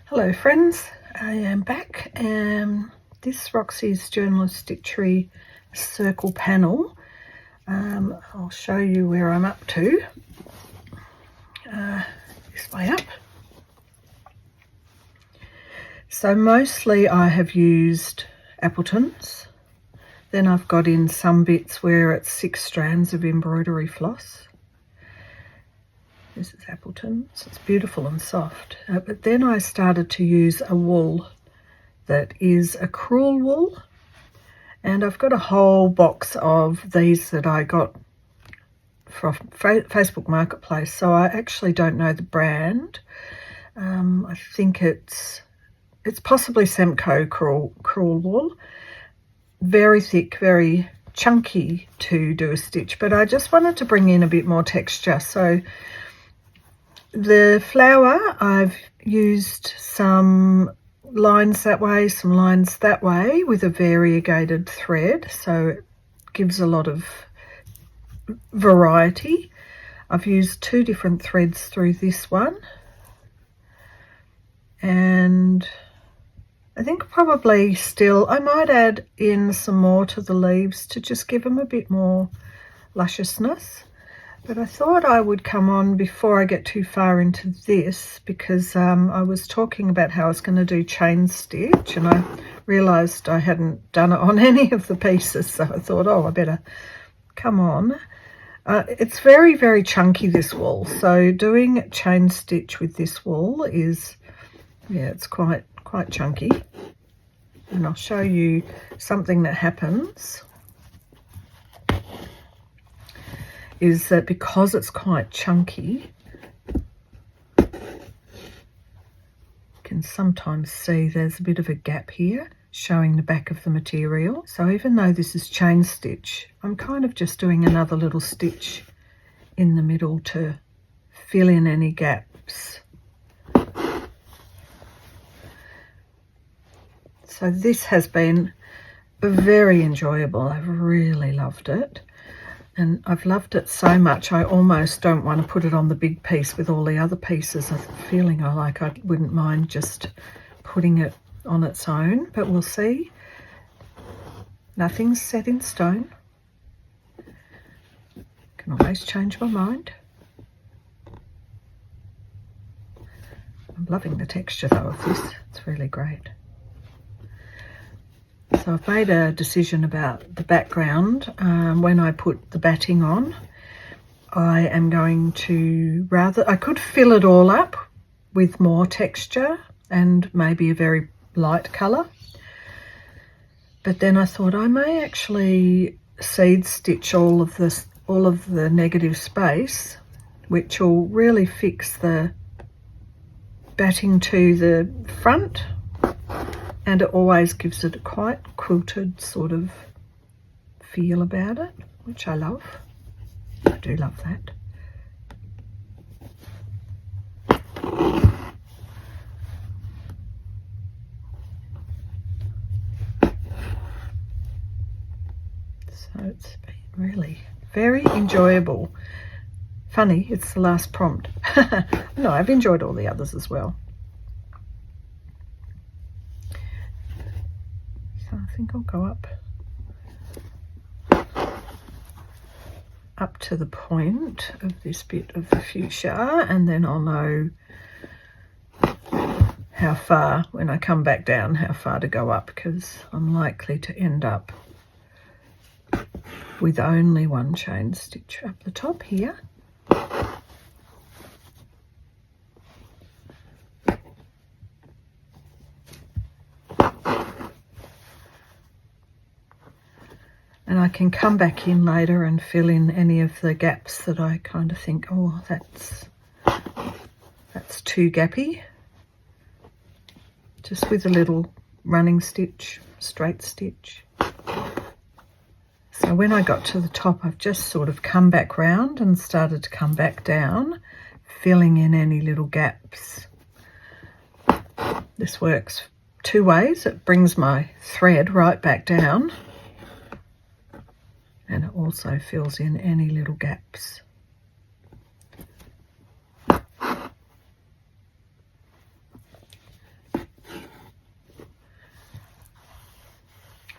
Hello friends, I am back and this Roxy's Journalist Stitchery circle panel. I'll show you where I'm up to. This way up. So mostly I have used Appletons. Then I've got in some bits where it's 6 strands of embroidery floss. This is Appletons. It's beautiful and soft. But then I started to use a wool that is a crewel wool. And I've got a whole box of these that I got from Facebook Marketplace. So I actually don't know the brand. I think it's possibly Semco crewel wool. Very thick, very chunky to do a stitch. But I just wanted to bring in a bit more texture. So the flower, I've used some lines that way, some lines that way with a variegated thread, so it gives a lot of variety. I've used 2 different threads through this one, and I think probably still I might add in some more to the leaves to just give them a bit more lusciousness. But I thought I would come on before I get too far into this, because I was talking about how I was going to do chain stitch, and I realised I hadn't done it on any of the pieces, so I thought, oh, I better come on. It's very, very chunky, this wool, so doing chain stitch with this wool is, yeah, it's quite chunky. And I'll show you something that happens. Is that because it's quite chunky, you can sometimes see there's a bit of a gap here showing the back of the material. So even though this is chain stitch, I'm kind of just doing another little stitch in the middle to fill in any gaps. So this has been very enjoyable. I've really loved it. And I've loved it so much, I almost don't want to put it on the big piece with all the other pieces. I'm feeling I wouldn't mind just putting it on its own, but we'll see. Nothing's set in stone. Can always change my mind. I'm loving the texture though of this. It's really great. So I've made a decision about the background. When I put the batting on, I am going to I could fill it all up with more texture and maybe a very light colour. But then I thought I may actually seed stitch all of the negative space, which will really fix the batting to the front. And it always gives it a quite quilted sort of feel about it, which I love. I do love that. So it's been really very enjoyable. Funny, it's the last prompt. No, I've enjoyed all the others as well. I think I'll go up to the point of this bit of the fuchsia, and then I'll know how far, when I come back down, how far to go up, because I'm likely to end up with only one chain stitch up the top here. And I can come back in later and fill in any of the gaps that I kind of think, oh, that's too gappy. Just with a little running stitch, straight stitch. So when I got to the top, I've just sort of come back round and started to come back down, filling in any little gaps. This works 2 ways. It brings my thread right back down, and it also fills in any little gaps.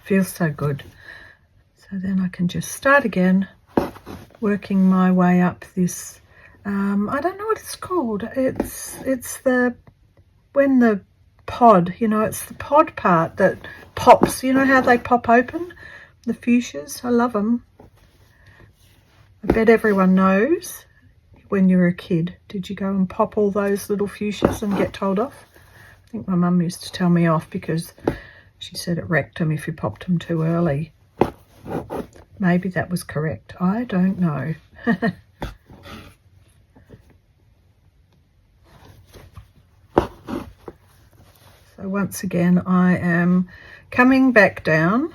Feels so good. So then I can just start again, working my way up this, I don't know what it's called. It's when the pod, it's the pod part that pops. You know how they pop open? The fuchsias, I love them. I bet everyone knows when you were a kid. Did you go and pop all those little fuchsias and get told off? I think my mum used to tell me off because she said it wrecked them if you popped them too early. Maybe that was correct. I don't know. So once again, I am coming back down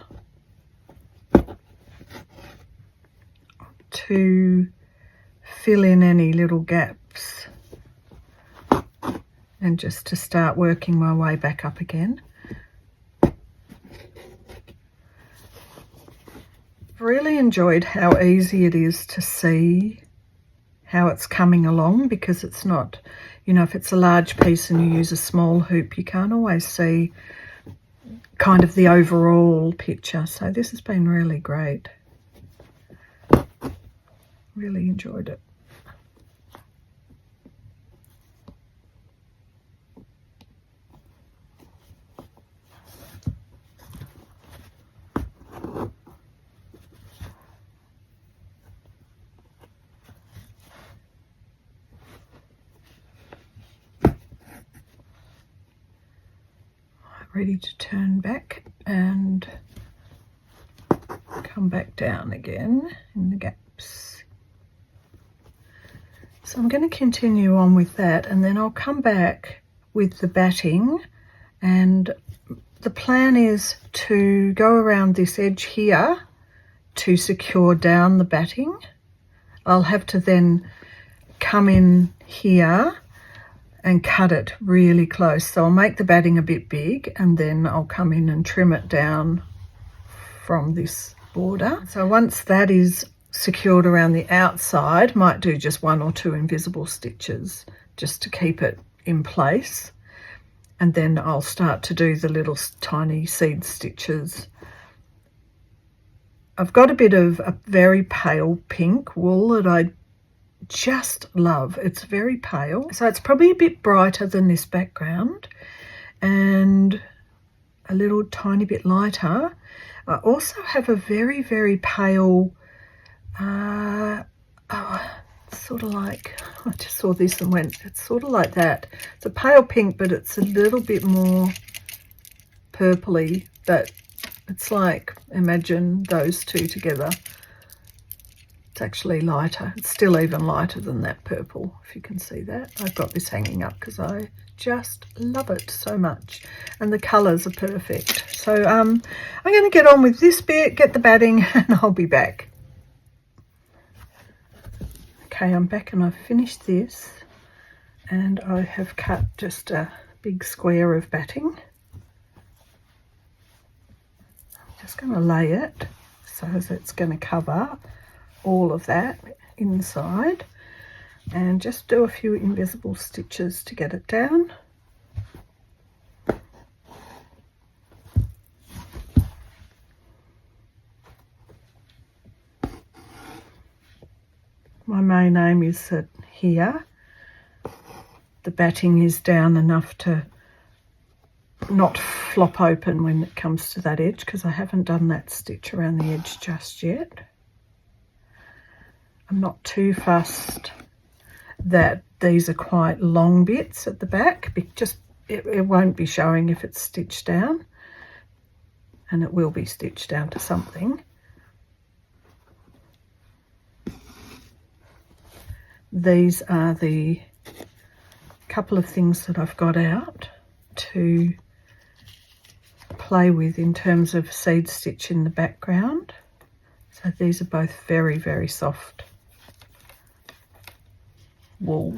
to fill in any little gaps and just to start working my way back up again. Really enjoyed how easy it is to see how it's coming along, because it's not, if it's a large piece and you use a small hoop, you can't always see kind of the overall picture. So this has been really great. Really enjoyed it. Ready to turn back and come back down again in the gaps. So I'm going to continue on with that, and then I'll come back with the batting, and the plan is to go around this edge here to secure down the batting. I'll have to then come in here and cut it really close. So I'll make the batting a bit big, and then I'll come in and trim it down from this border. So once that is secured around the outside, might do just 1 or 2 invisible stitches just to keep it in place. And then I'll start to do the little tiny seed stitches. I've got a bit of a very pale pink wool that I just love. It's very pale, so it's probably a bit brighter than this background and a little tiny bit lighter. I also have a very, very pale sort of like, I just saw this and went, it's sort of like that. It's a pale pink, but it's a little bit more purpley, but it's like, imagine those two together. It's actually lighter. It's still even lighter than that purple, if you can see that. I've got this hanging up because I just love it so much. And the colours are perfect. So I'm going to get on with this bit, get the batting, and I'll be back. Okay, I'm back and I've finished this. And I have cut just a big square of batting. I'm just going to lay it so as it's going to cover all of that inside, and just do a few invisible stitches to get it down. My main aim is that here the batting is down enough to not flop open when it comes to that edge, because I haven't done that stitch around the edge just yet. I'm not too fussed that these are quite long bits at the back. It won't be showing if it's stitched down, and it will be stitched down to something. These are the couple of things that I've got out to play with in terms of seed stitch in the background. So these are both very, very soft wool.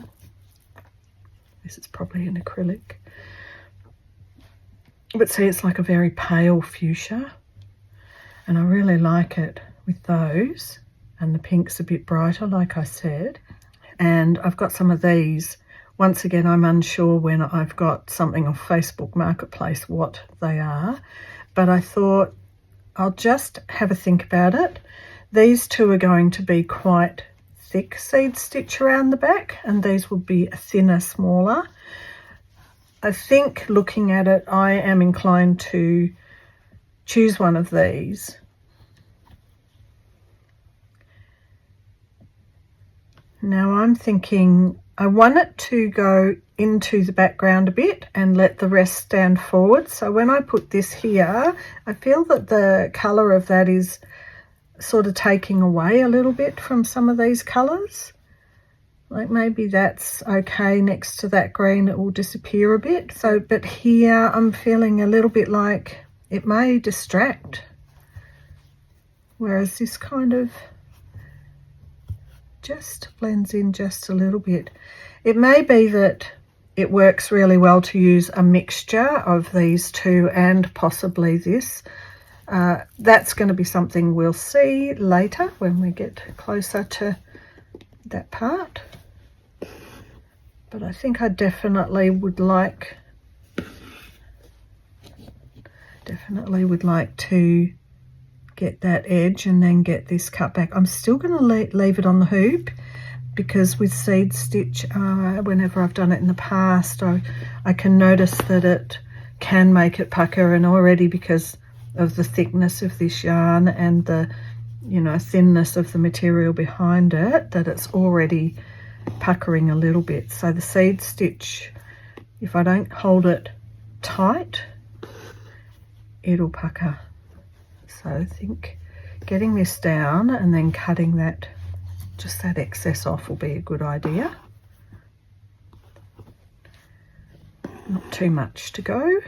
This is probably an acrylic. But see, it's like a very pale fuchsia, and I really like it with those. And the pink's a bit brighter, like I said. And I've got some of these. Once again, I'm unsure when I've got something off Facebook Marketplace what they are, but I thought I'll just have a think about it. These two are going to be quite thick seed stitch around the back, and these will be a thinner, smaller. I think looking at it, I am inclined to choose one of these. Now I'm thinking I want it to go into the background a bit and let the rest stand forward. So when I put this here, I feel that the colour of that is sort of taking away a little bit from some of these colours. Like maybe that's okay next to that green, it will disappear a bit. So, but here I'm feeling a little bit like it may distract. Whereas this kind of just blends in just a little bit. It may be that it works really well to use a mixture of these two and possibly this. That's going to be something we'll see later when we get closer to that part. But I think I definitely would like to get that edge and then get this cut back. I'm still going to leave it on the hoop, because with seed stitch, whenever I've done it in the past, I can notice that it can make it pucker, and already because of the thickness of this yarn and the thinness of the material behind it, that it's already puckering a little bit. So the seed stitch, if I don't hold it tight, it'll pucker. So I think getting this down and then cutting that, just that excess off, will be a good idea. Not too much to go.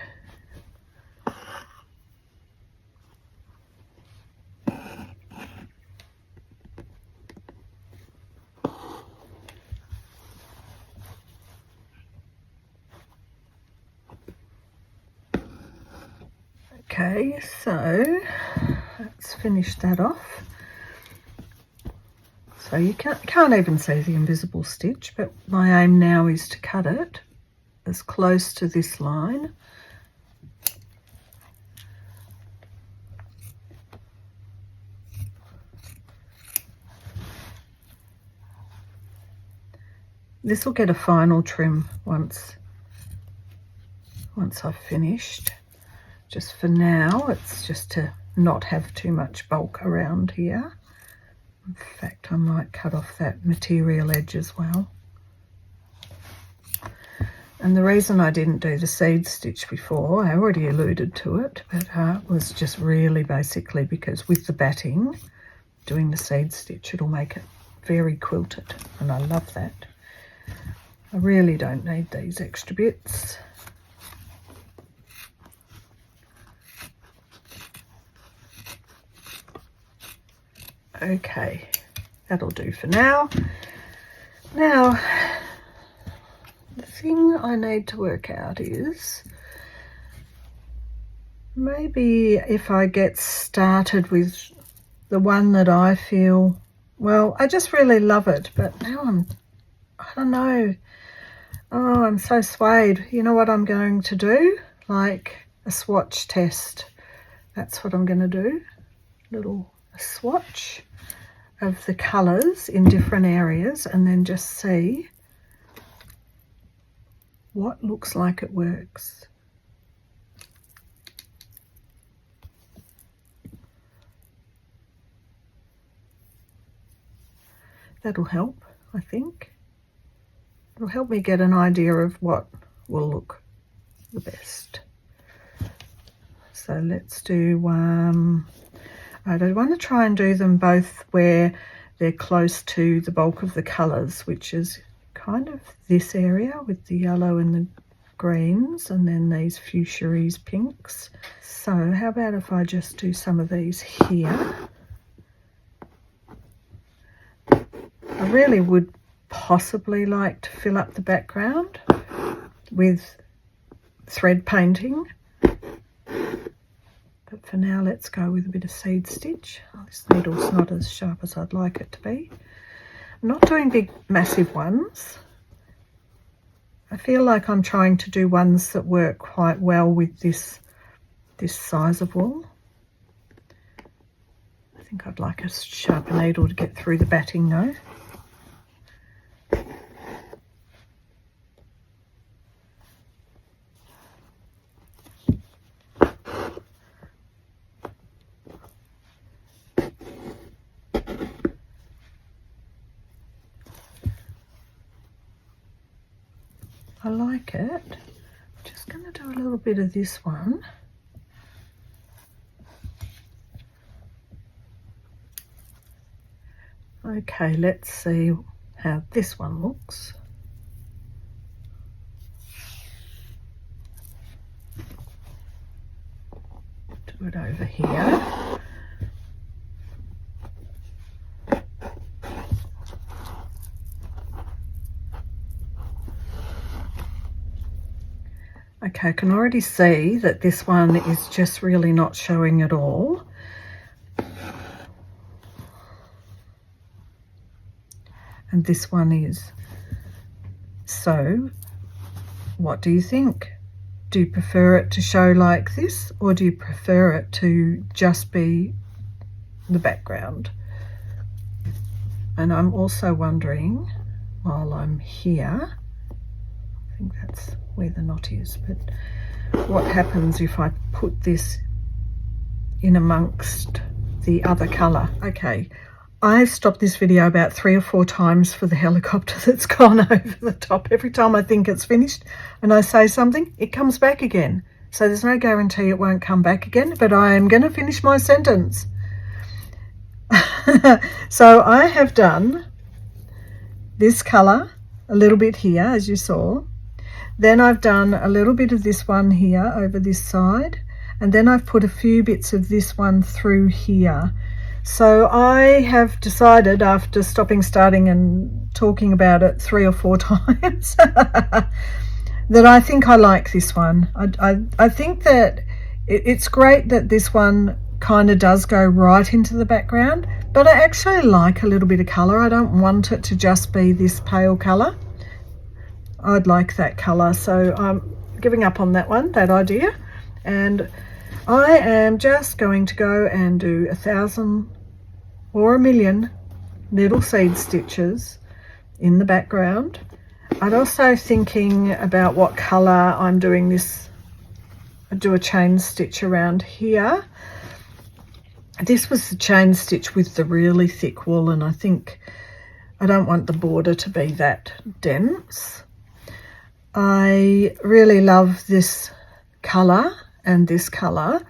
Okay, so let's finish that off. So you can't even see the invisible stitch, but my aim now is to cut it as close to this line. This will get a final trim once I've finished. Just for now, it's just to not have too much bulk around here. In fact, I might cut off that material edge as well. And the reason I didn't do the seed stitch before, I already alluded to it, but was just really basically because with the batting, doing the seed stitch, it'll make it very quilted, and I love that. I really don't need these extra bits. Okay, that'll do for now. Now, the thing I need to work out is maybe if I get started with the one that I feel, well, I just really love it, but now I don't know. Oh, I'm so swayed. You know what I'm going to do? Like a swatch test. That's what I'm going to do. A swatch of the colours in different areas, and then just see what looks like it works. That'll help, I think. It'll help me get an idea of what will look the best. So let's do one. I want to try and do them both where they're close to the bulk of the colours, which is kind of this area with the yellow and the greens, and then these fuchsias pinks. So how about if I just do some of these here? I really would possibly like to fill up the background with thread painting. But for now, let's go with a bit of seed stitch. Oh, this needle's not as sharp as I'd like it to be. I'm not doing big, massive ones. I feel like I'm trying to do ones that work quite well with this size of wool. think I'd like a sharper needle to get through the batting though. I like it. I'm just going to do a little bit of this one. Okay, let's see how this one looks. Do it over here. Okay, I can already see that this one is just really not showing at all. And this one is. So, what do you think? Do you prefer it to show like this, or do you prefer it to just be the background? And I'm also wondering, while I'm here, I think that's where the knot is, but what happens if I put this in amongst the other colour? Okay, I've stopped this video about 3 or 4 times for the helicopter that's gone over the top. Every time I think it's finished and I say something, it comes back again. So there's no guarantee it won't come back again, but I am going to finish my sentence. So I have done this colour a little bit here, as you saw. Then I've done a little bit of this one here over this side, and then I've put a few bits of this one through here. So I have decided, after stopping, starting and talking about it 3 or 4 times, that I think I like this one. I think that it's great that this one kind of does go right into the background, but I actually like a little bit of colour. I don't want it to just be this pale colour. I'd like that colour, so I'm giving up on that one, that idea, and I am just going to go and do 1,000 or 1,000,000 little seed stitches in the background. I'm also thinking about what colour I'm doing this. I do a chain stitch around here. This was the chain stitch with the really thick wool, and I think I don't want the border to be that dense. I really love this colour and this colour.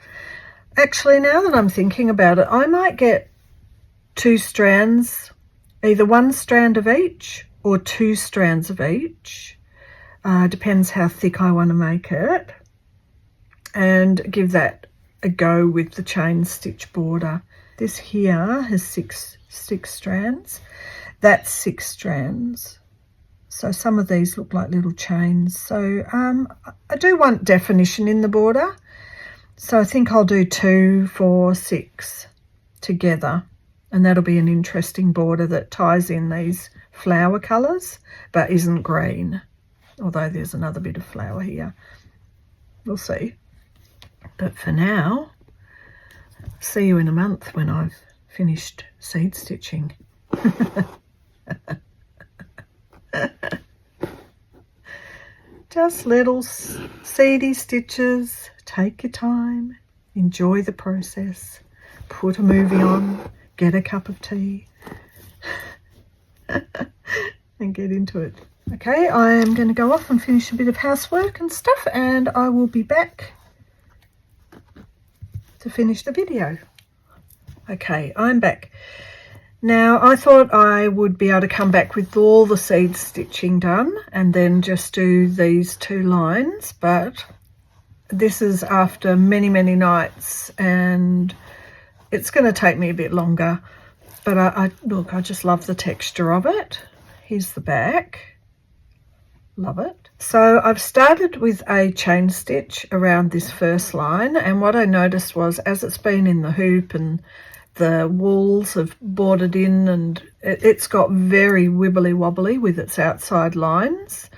Actually, now that I'm thinking about it, I might get 2 strands, either 1 strand of each or 2 strands of each. Depends how thick I want to make it, and give that a go with the chain stitch border. This here has 6 strands. That's 6 strands. So some of these look like little chains. So I do want definition in the border. So I think I'll do 2, 4, 6 together. And that'll be an interesting border that ties in these flower colours, but isn't green. Although there's another bit of flower here. We'll see. But for now, see you in a month when I've finished seed stitching. Just little seedy stitches. Take your time, enjoy the process, put a movie on, get a cup of tea and get into it. Okay, I am going to go off and finish a bit of housework and stuff, and I will be back to finish the video. Okay, I'm back. Now, I thought I would be able to come back with all the seed stitching done and then just do these 2 lines, but this is after many, many nights and it's going to take me a bit longer. But I just love the texture of it. Here's the back. Love it. So I've started with a chain stitch around this first line, and what I noticed was, as it's been in the hoop and the wools have bordered in and it's got very wibbly wobbly with its outside lines,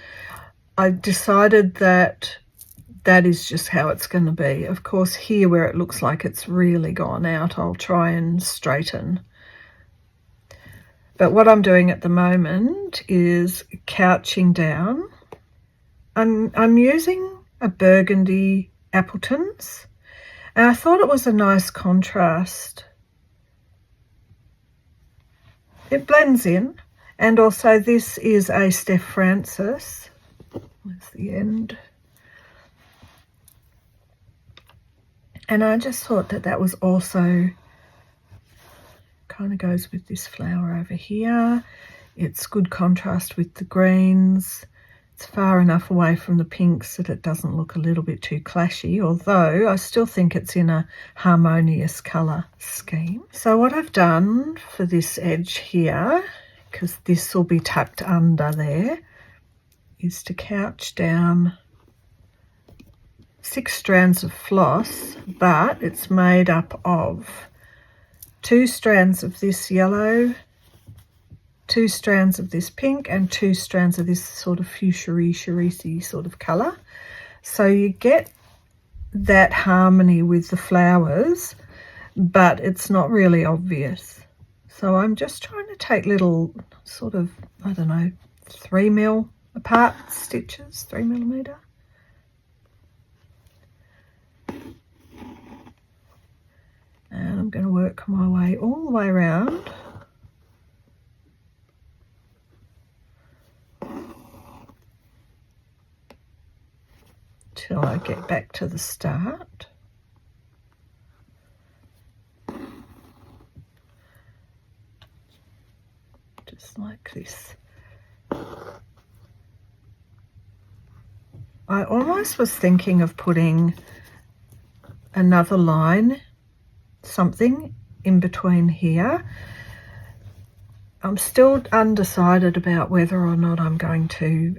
I decided that that is just how it's going to be. Of course, here where it looks like it's really gone out, I'll try and straighten. But what I'm doing at the moment is couching down. I'm using a burgundy Appletons, and I thought it was a nice contrast. It blends in, and also this is a Steph Francis. Where's the end? And I just thought that that was also kind of goes with this flower over here. It's good contrast with the greens. It's far enough away from the pinks that it doesn't look a little bit too clashy, although I still think it's in a harmonious colour scheme. So what I've done for this edge here, because this will be tucked under there, is to couch down 6 strands of floss, but it's made up of 2 strands of this yellow, 2 strands of this pink, and 2 strands of this sort of fuchsia-y, cerise sort of colour. So you get that harmony with the flowers, but it's not really obvious. So I'm just trying to take little sort of, I don't know, 3 mil apart stitches, 3 millimetre. And I'm going to work my way all the way around. Till I get back to the start. Just like this. I almost was thinking of putting another line, something in between here. I'm still undecided about whether or not I'm going to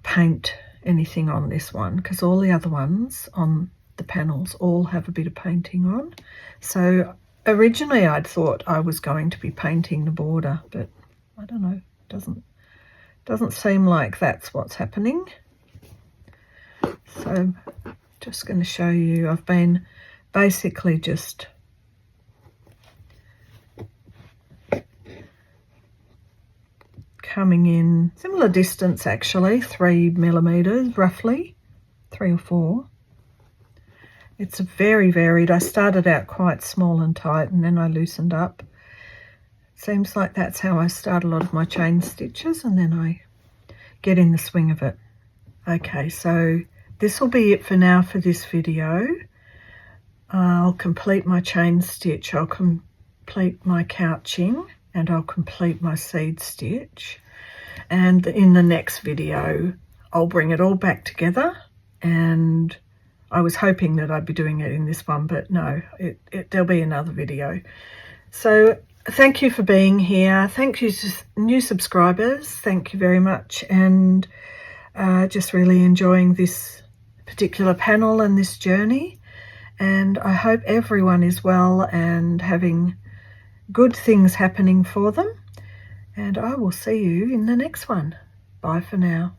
paint anything on this one, because all the other ones on the panels all have a bit of painting on. So originally I'd thought I was going to be painting the border, but I don't know, doesn't seem like that's what's happening. So just going to show you, I've been basically just coming in similar distance, actually 3 millimeters roughly, 3 or 4. It's very varied. I started out quite small and tight, and then I loosened up. Seems like that's how I start a lot of my chain stitches, and then I get in the swing of it. Okay, so this will be it for now for this video. I'll complete my chain stitch, I'll complete my couching, and I'll complete my seed stitch. And in the next video, I'll bring it all back together. And I was hoping that I'd be doing it in this one, but no, there'll be another video. So thank you for being here. Thank you to new subscribers. Thank you very much. And just really enjoying this particular panel and this journey. And I hope everyone is well and having good things happening for them. And I will see you in the next one. Bye for now.